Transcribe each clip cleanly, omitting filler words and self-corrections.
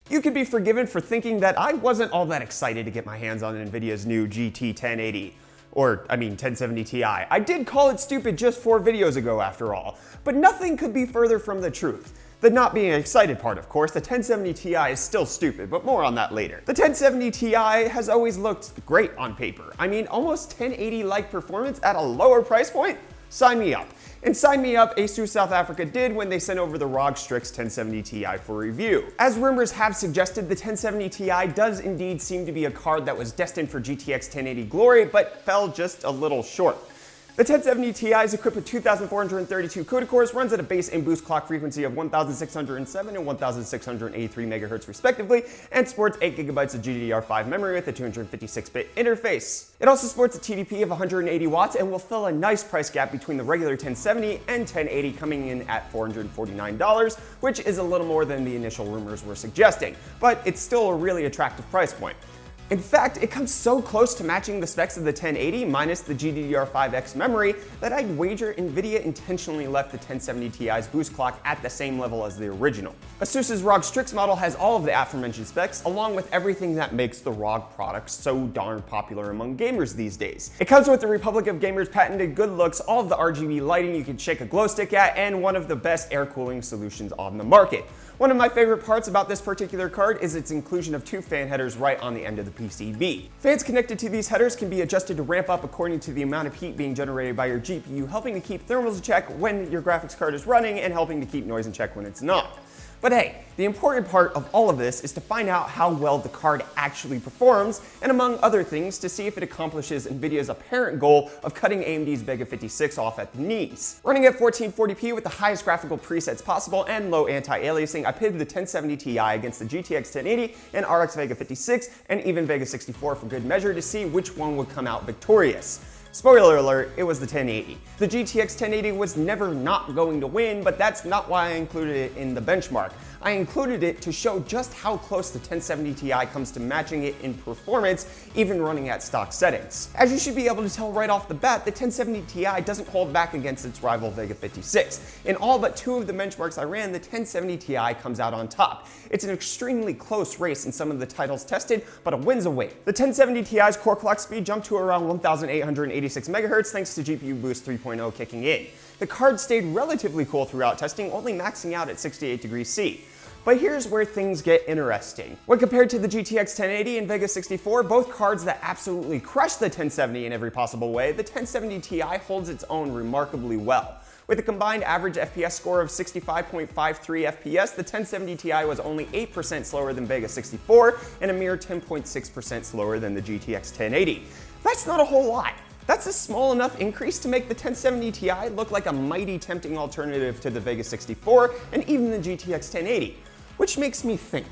You could be forgiven for thinking that I wasn't all that excited to get my hands on Nvidia's new GT 1080. Or, 1070 Ti. I did call it stupid just 4 videos ago after all, but nothing could be further from the truth. The not being excited part, of course. The 1070 Ti is still stupid, but more on that later. The 1070 Ti has always looked great on paper. Almost 1080-like performance at a lower price point? Sign me up. And sign me up, ASUS South Africa did when they sent over the ROG Strix 1070 Ti for review. As rumors have suggested, the 1070 Ti does indeed seem to be a card that was destined for GTX 1080 glory, but fell just a little short. The 1070 Ti is equipped with 2,432 CUDA cores, runs at a base and boost clock frequency of 1,607 and 1,683 MHz respectively, and sports 8 GB of GDDR5 memory with a 256-bit interface. It also sports a TDP of 180 watts and will fill a nice price gap between the regular 1070 and 1080, coming in at $449, which is a little more than the initial rumors were suggesting, but it's still a really attractive price point. In fact, it comes so close to matching the specs of the 1080 minus the GDDR5X memory that I'd wager Nvidia intentionally left the 1070 Ti's boost clock at the same level as the original. ASUS's ROG Strix model has all of the aforementioned specs, along with everything that makes the ROG product so darn popular among gamers these days. It comes with the Republic of Gamers patented good looks, all of the RGB lighting you can shake a glow stick at, and one of the best air cooling solutions on the market. One of my favorite parts about this particular card is its inclusion of 2 fan headers right on the end of the PCB. Fans connected to these headers can be adjusted to ramp up according to the amount of heat being generated by your GPU, helping to keep thermals in check when your graphics card is running and helping to keep noise in check when it's not. But hey, the important part of all of this is to find out how well the card actually performs, and among other things, to see if it accomplishes Nvidia's apparent goal of cutting AMD's Vega 56 off at the knees. Running at 1440p with the highest graphical presets possible and low anti-aliasing, I pitted the 1070 Ti against the GTX 1080 and RX Vega 56 and even Vega 64 for good measure to see which one would come out victorious. Spoiler alert, it was the 1080. The GTX 1080 was never not going to win, but that's not why I included it in the benchmark. I included it to show just how close the 1070 Ti comes to matching it in performance, even running at stock settings. As you should be able to tell right off the bat, the 1070 Ti doesn't hold back against its rival Vega 56. In all but 2 of the benchmarks I ran, the 1070 Ti comes out on top. It's an extremely close race in some of the titles tested, but a win's a win. The 1070 Ti's core clock speed jumped to around 1,886 MHz thanks to GPU Boost 3.0 kicking in. The card stayed relatively cool throughout testing, only maxing out at 68 degrees C. But here's where things get interesting. When compared to the GTX 1080 and Vega 64, both cards that absolutely crush the 1070 in every possible way, the 1070 Ti holds its own remarkably well. With a combined average FPS score of 65.53 FPS, the 1070 Ti was only 8% slower than Vega 64 and a mere 10.6% slower than the GTX 1080. That's not a whole lot. That's a small enough increase to make the 1070 Ti look like a mighty tempting alternative to the Vega 64 and even the GTX 1080, which makes me think.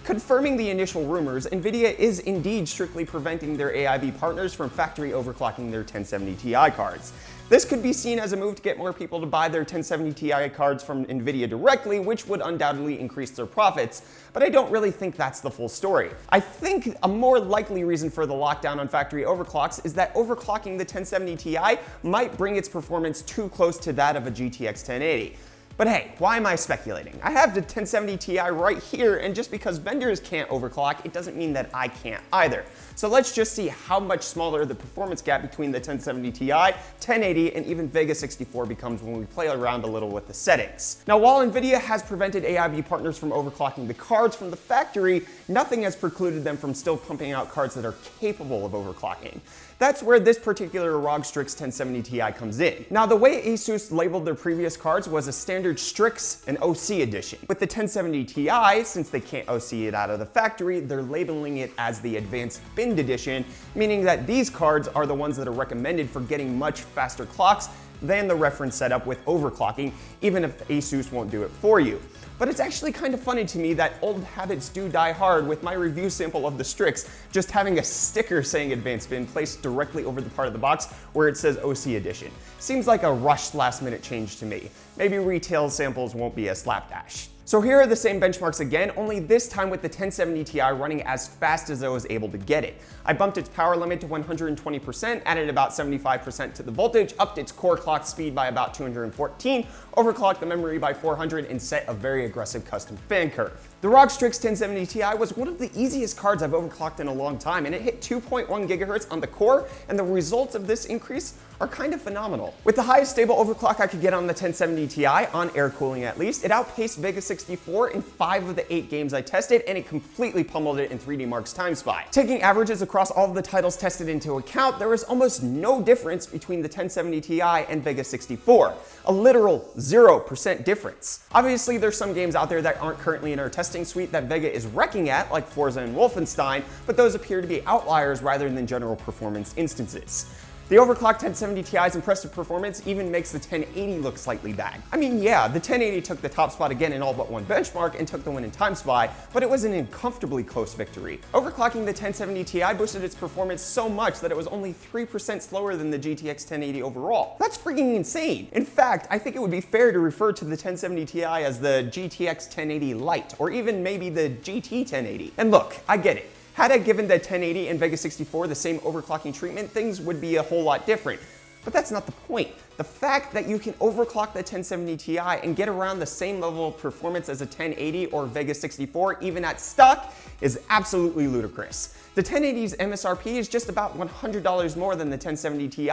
Confirming the initial rumors, Nvidia is indeed strictly preventing their AIB partners from factory overclocking their 1070 Ti cards. This could be seen as a move to get more people to buy their 1070 Ti cards from Nvidia directly, which would undoubtedly increase their profits, but I don't really think that's the full story. I think a more likely reason for the lockdown on factory overclocks is that overclocking the 1070 Ti might bring its performance too close to that of a GTX 1080. But hey, why am I speculating? I have the 1070 Ti right here, and just because vendors can't overclock, it doesn't mean that I can't either. So let's just see how much smaller the performance gap between the 1070 Ti, 1080, and even Vega 64 becomes when we play around a little with the settings. Now, while Nvidia has prevented AIB partners from overclocking the cards from the factory, nothing has precluded them from still pumping out cards that are capable of overclocking. That's where this particular ROG Strix 1070 Ti comes in. Now, the way ASUS labeled their previous cards was a standard Strix and OC edition. With the 1070 Ti, since they can't OC it out of the factory, they're labeling it as the advanced binned edition, meaning that these cards are the ones that are recommended for getting much faster clocks than the reference setup with overclocking, even if ASUS won't do it for you. But it's actually kind of funny to me that old habits do die hard, with my review sample of the Strix just having a sticker saying advanced bin placed directly over the part of the box where it says OC edition. Seems like a rushed last minute change to me. Maybe retail samples won't be a slapdash. So here are the same benchmarks again, only this time with the 1070 Ti running as fast as I was able to get it. I bumped its power limit to 120%, added about 75% to the voltage, upped its core clock speed by about 214, overclocked the memory by 400, and set a very aggressive custom fan curve. The ROG Strix 1070 Ti was one of the easiest cards I've overclocked in a long time, and it hit 2.1 GHz on the core, and the results of this increase are kind of phenomenal. With the highest stable overclock I could get on the 1070 Ti, on air cooling at least, it outpaced Vega 64 in 5 of the 8 games I tested, and it completely pummeled it in 3D Mark's Time Spy. Taking averages across all of the titles tested into account, there was almost no difference between the 1070 Ti and Vega 64. A literal 0% difference. Obviously, there's some games out there that aren't currently in our testing suite that Vega is wrecking at, like Forza and Wolfenstein, but those appear to be outliers rather than general performance instances. The overclocked 1070 Ti's impressive performance even makes the 1080 look slightly bad. I mean, yeah, the 1080 took the top spot again in all but one benchmark and took the win in Time Spy, but it was an uncomfortably close victory. Overclocking the 1070 Ti boosted its performance so much that it was only 3% slower than the GTX 1080 overall. That's freaking insane. In fact, I think it would be fair to refer to the 1070 Ti as the GTX 1080 Lite, or even maybe the GT 1080. And look, I get it. Had I given the 1080 and Vega 64 the same overclocking treatment, things would be a whole lot different. But that's not the point. The fact that you can overclock the 1070 Ti and get around the same level of performance as a 1080 or Vega 64, even at stock, is absolutely ludicrous. The 1080's MSRP is just about $100 more than the 1070 Ti.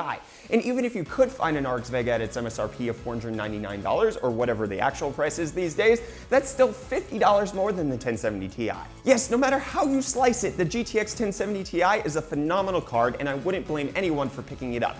And even if you could find an RX Vega at its MSRP of $499, or whatever the actual price is these days, that's still $50 more than the 1070 Ti. Yes, no matter how you slice it, the GTX 1070 Ti is a phenomenal card, and I wouldn't blame anyone for picking it up.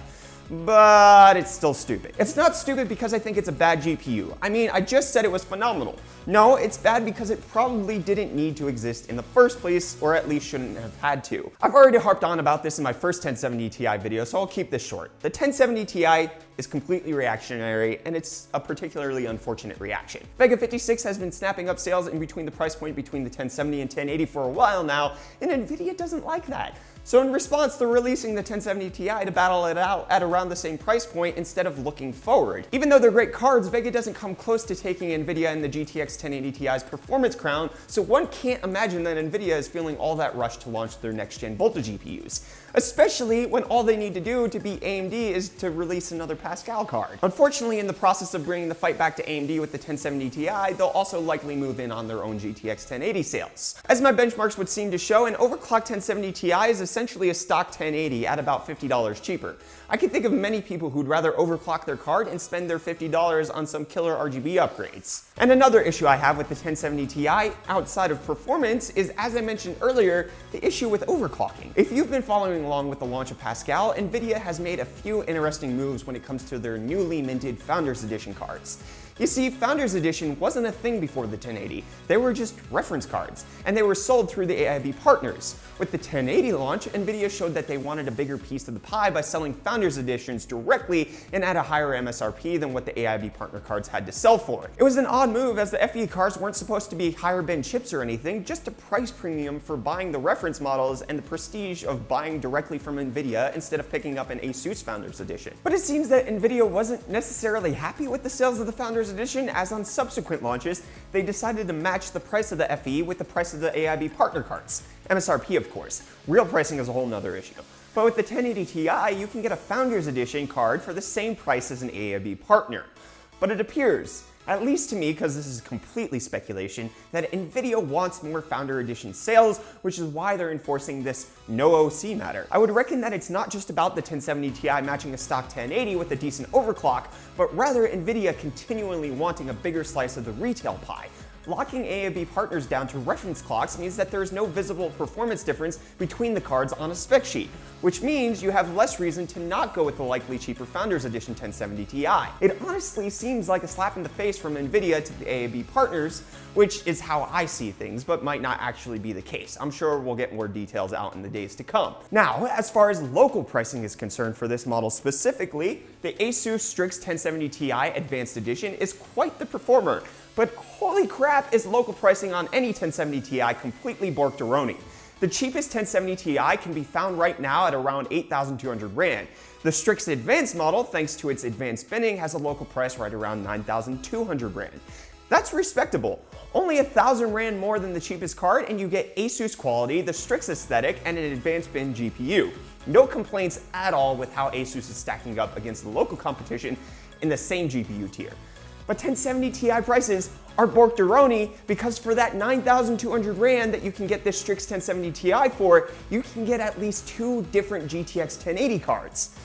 But it's still stupid. It's not stupid because I think it's a bad GPU. I mean, I just said it was phenomenal. No, it's bad because it probably didn't need to exist in the first place, or at least shouldn't have had to. I've already harped on about this in my first 1070 Ti video, so I'll keep this short. The 1070 Ti is completely reactionary, and it's a particularly unfortunate reaction. Vega 56 has been snapping up sales in between the price point between the 1070 and 1080 for a while now, and Nvidia doesn't like that. So in response, they're releasing the 1070 Ti to battle it out at around the same price point instead of looking forward. Even though they're great cards, Vega doesn't come close to taking Nvidia and the GTX 1080 Ti's performance crown, so one can't imagine that Nvidia is feeling all that rush to launch their next-gen Volta GPUs. Especially when all they need to do to beat AMD is to release another Pascal card. Unfortunately, in the process of bringing the fight back to AMD with the 1070 Ti, they'll also likely move in on their own GTX 1080 sales. As my benchmarks would seem to show, an overclocked 1070 Ti is essentially a stock 1080 at about $50 cheaper. I can think of many people who'd rather overclock their card and spend their $50 on some killer RGB upgrades. And another issue I have with the 1070 Ti, outside of performance, is, as I mentioned earlier, the issue with overclocking. If you've been following along with the launch of Pascal, Nvidia has made a few interesting moves when it comes to their newly minted Founders Edition cards. You see, Founders Edition wasn't a thing before the 1080. They were just reference cards, and they were sold through the AIB partners. With the 1080 launch, Nvidia showed that they wanted a bigger piece of the pie by selling Founders Editions directly and at a higher MSRP than what the AIB partner cards had to sell for. It was an odd move, as the FE cards weren't supposed to be higher bin chips or anything, just a price premium for buying the reference models and the prestige of buying directly from Nvidia instead of picking up an ASUS Founders Edition. But it seems that Nvidia wasn't necessarily happy with the sales of the Founders Edition, as on subsequent launches, they decided to match the price of the FE with the price of the AIB partner cards. MSRP, of course. Real pricing is a whole nother issue. But with the 1080 Ti, you can get a Founders Edition card for the same price as an AIB partner. But it appears, at least to me, because this is completely speculation, that Nvidia wants more Founder Edition sales, which is why they're enforcing this no OC matter. I would reckon that it's not just about the 1070 Ti matching a stock 1080 with a decent overclock, but rather Nvidia continually wanting a bigger slice of the retail pie. Locking AIB partners down to reference clocks means that there is no visible performance difference between the cards on a spec sheet, which means you have less reason to not go with the likely cheaper Founders Edition 1070 Ti. It honestly seems like a slap in the face from Nvidia to the AIB partners, which is how I see things, but might not actually be the case. I'm sure we'll get more details out in the days to come. Now, as far as local pricing is concerned for this model specifically, the ASUS Strix 1070 Ti Advanced Edition is quite the performer. But holy crap, is local pricing on any 1070 Ti completely borked-a-roni. The cheapest 1070 Ti can be found right now at around 8,200 Rand. The Strix Advanced model, thanks to its advanced binning, has a local price right around 9,200 Rand. That's respectable. Only 1,000 Rand more than the cheapest card, and you get ASUS quality, the Strix aesthetic, and an advanced bin GPU. No complaints at all with how ASUS is stacking up against the local competition in the same GPU tier. But 1070 Ti prices are borkderoni, because for that 9,200 Rand that you can get this Strix 1070 Ti for, you can get at least 2 different GTX 1080 cards.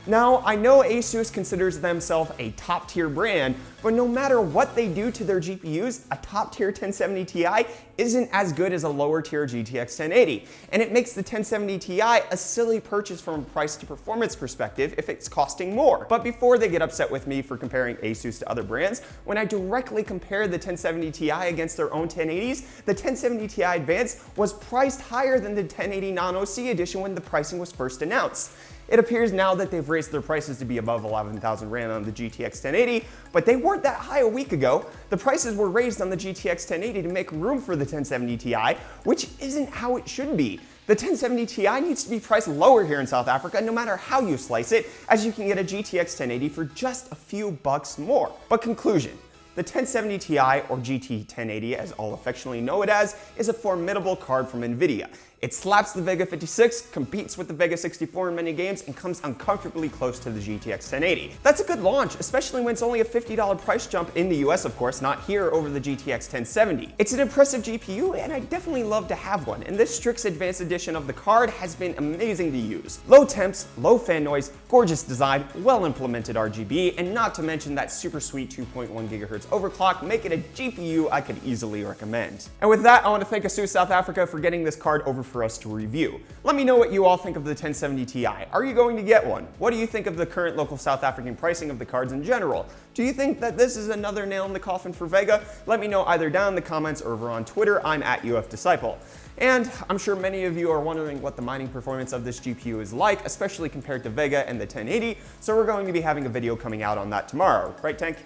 Now, I know ASUS considers themselves a top-tier brand, but no matter what they do to their GPUs, a top-tier 1070 Ti isn't as good as a lower-tier GTX 1080, and it makes the 1070 Ti a silly purchase from a price to performance perspective if it's costing more. But before they get upset with me for comparing ASUS to other brands, when I directly compared the 1070 Ti against their own 1080s, the 1070 Ti Advanced was priced higher than the 1080 Non-OC edition when the pricing was first announced. It appears now that they've raised their prices to be above 11,000 Rand on the GTX 1080, but they weren't that high a week ago. The prices were raised on the GTX 1080 to make room for the 1070 Ti, which isn't how it should be. The 1070 Ti needs to be priced lower here in South Africa, no matter how you slice it, as you can get a GTX 1080 for just a few bucks more. But conclusion. The 1070 Ti, or GT 1080 as all affectionately know it as, is a formidable card from Nvidia. It slaps the Vega 56, competes with the Vega 64 in many games, and comes uncomfortably close to the GTX 1080. That's a good launch, especially when it's only a $50 price jump in the US, of course, not here over the GTX 1070. It's an impressive GPU, and I'd definitely love to have one, and this Strix Advanced Edition of the card has been amazing to use. Low temps, low fan noise, gorgeous design, well implemented RGB, and not to mention that super sweet 2.1 GHz overclock make it a GPU I could easily recommend. And with that, I want to thank ASUS South Africa for getting this card over for us to review. Let me know what you all think of the 1070 Ti. Are you going to get one? What do you think of the current local South African pricing of the cards in general? Do you think that this is another nail in the coffin for Vega? Let me know either down in the comments or over on Twitter. I'm at UFDisciple. And I'm sure many of you are wondering what the mining performance of this GPU is like, especially compared to Vega and the 1080, so we're going to be having a video coming out on that tomorrow. Right, Tank?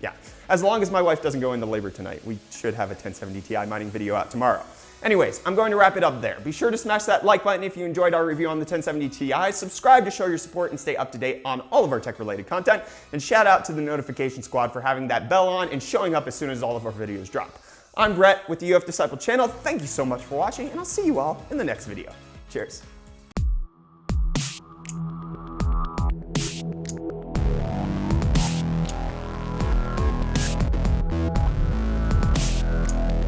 Yeah. As long as my wife doesn't go into labor tonight, we should have a 1070 Ti mining video out tomorrow. Anyways, I'm going to wrap it up there. Be sure to smash that like button if you enjoyed our review on the 1070 Ti, subscribe to show your support and stay up to date on all of our tech-related content, and shout out to the notification squad for having that bell on and showing up as soon as all of our videos drop. I'm Brett with the UFDisciple channel. Thank you so much for watching, and I'll see you all in the next video. Cheers.